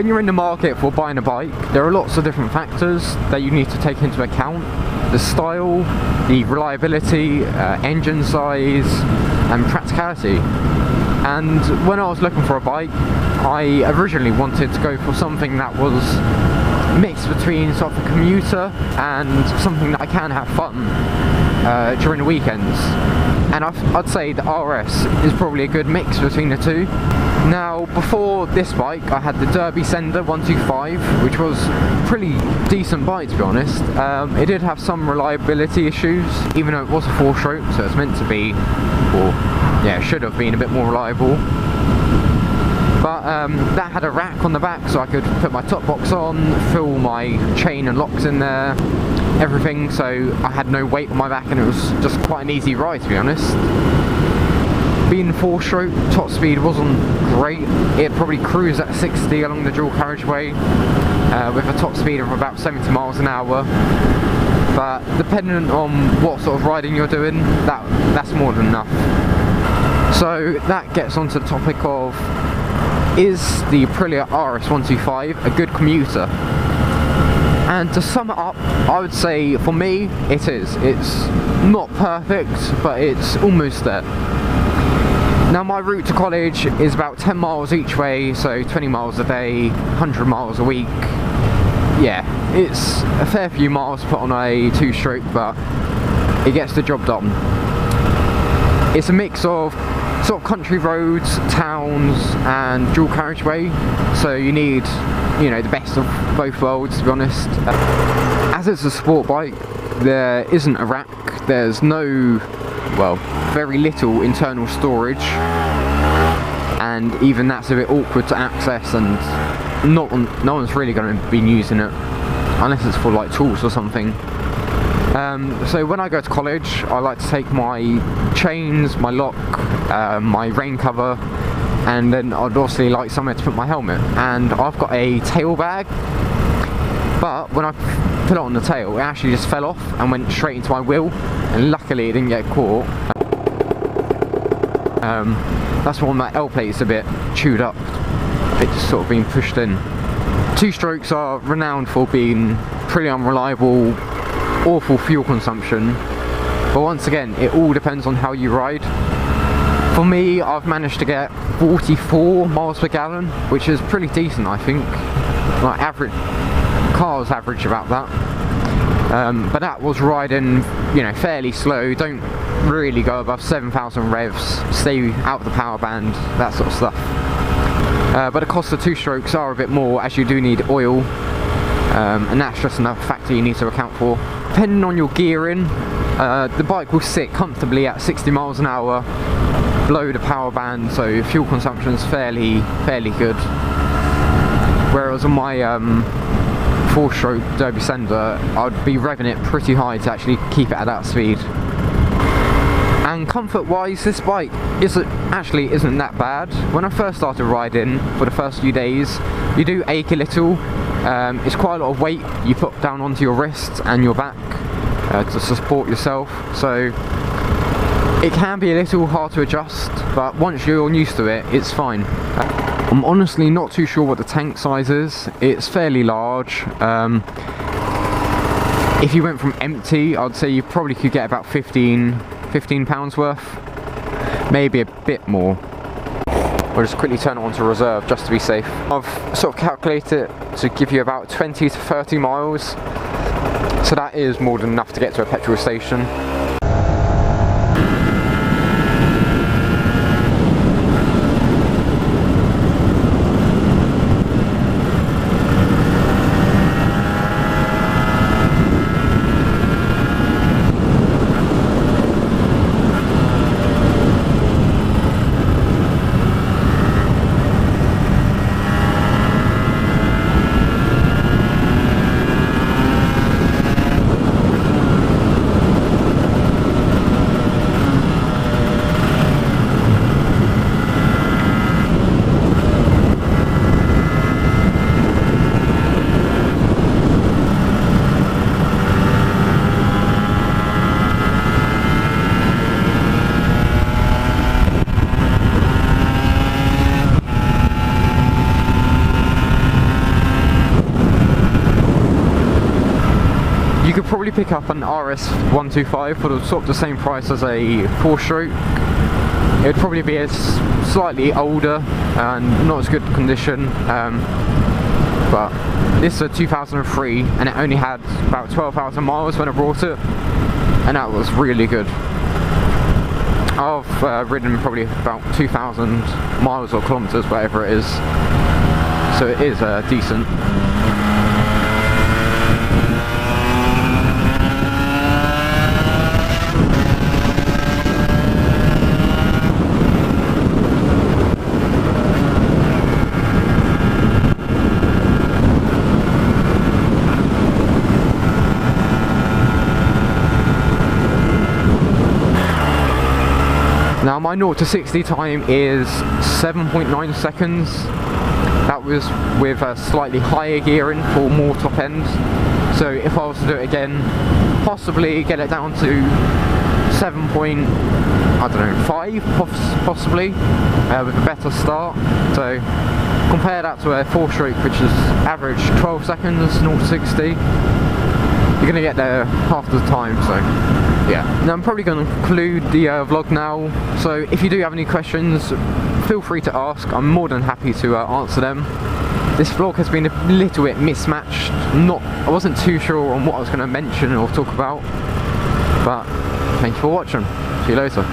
when you're in the market for buying a bike, there are lots of different factors that you need to take into account. The style, the reliability, engine size, and practicality. And when I was looking for a bike, I originally wanted to go for something that was mixed between sort of a commuter and something that I can have fun during the weekends. And I'd say the RS is probably a good mix between the two. Now, before this bike, I had the Derby Sender 125, which was a pretty decent bike, to be honest. It did have some reliability issues, even though it was a 4-stroke, so it's meant to be, or yeah, it should have been a bit more reliable. But that had a rack on the back, so I could put my top box on, fill my chain and locks in there, everything, so I had no weight on my back, and it was just quite an easy ride, to be honest. Being 4-stroke, top speed wasn't great. It probably cruised at 60 along the dual carriageway with a top speed of about 70 miles an hour. But depending on what sort of riding you're doing, that's more than enough. So that gets onto the topic of, is the Aprilia RS 125 a good commuter? And to sum it up, I would say for me it is. It's not perfect, but it's almost there. Now, my route to college is about 10 miles each way, so 20 miles a day, 100 miles a week. Yeah, it's a fair few miles to put on a 2-stroke, but it gets the job done. It's a mix of sort of country roads, towns, and dual carriageway, so you need, you know, the best of both worlds, to be honest. As it's a sport bike, there isn't a rack, there's no, well, very little internal storage, and even that's a bit awkward to access, and no one's really going to be using it unless it's for like tools or something. So when I go to college, I like to take my chains, my lock, my rain cover, and then I'd obviously like somewhere to put my helmet. And I've got a tail bag, but when I put it on the tail, it actually just fell off and went straight into my wheel, and luckily it didn't get caught. That's why my L plate's a bit chewed up. It's just sort of being pushed in. 2-strokes are renowned for being pretty unreliable, awful fuel consumption, but once again, it all depends on how you ride. For me, I've managed to get 44 miles per gallon, which is pretty decent, I think. Like, average cars average about that, but that was riding, you know, fairly slow. Don't really go above 7,000 revs, stay out of the power band, that sort of stuff. But the cost of 2-strokes are a bit more, as you do need oil, and that's just another factor you need to account for. Depending on your gearing, the bike will sit comfortably at 60 miles an hour below the power band, so fuel consumption is fairly good. Whereas on my 4-stroke Derby Sender, I'd be revving it pretty high to actually keep it at that speed. And comfort wise, this bike actually isn't that bad. When I first started riding, for the first few days, you do ache a little. It's quite a lot of weight you put down onto your wrists and your back to support yourself, so it can be a little hard to adjust, but once you're used to it, it's fine. I'm honestly not too sure what the tank size is. It's fairly large. If you went from empty, I'd say you probably could get about 15 pounds worth, maybe a bit more. We'll just quickly turn it on to reserve just to be safe. I've sort of calculated it to give you about 20 to 30 miles, so that is more than enough to get to a petrol station. pick up an RS 125 for sort of the same price as a 4-stroke, it would probably be a slightly older and not as good condition, but this is a 2003 and it only had about 12,000 miles when I brought it, and that was really good. I've ridden probably about 2,000 miles or kilometers, whatever it is, so it is decent. Now my 0 to 60 time is 7.9 seconds. That was with a slightly higher gearing for more top end. So if I was to do it again, possibly get it down to 7.5 possibly, with a better start. So compare that to a 4-stroke, which is average 12 seconds, 0 to 60. You're going to get there half the time, so yeah. Now I'm probably going to conclude the vlog now, so if you do have any questions, feel free to ask. I'm more than happy to answer them. This vlog has been a little bit mismatched. I wasn't too sure on what I was going to mention or talk about, but thank you for watching. See you later.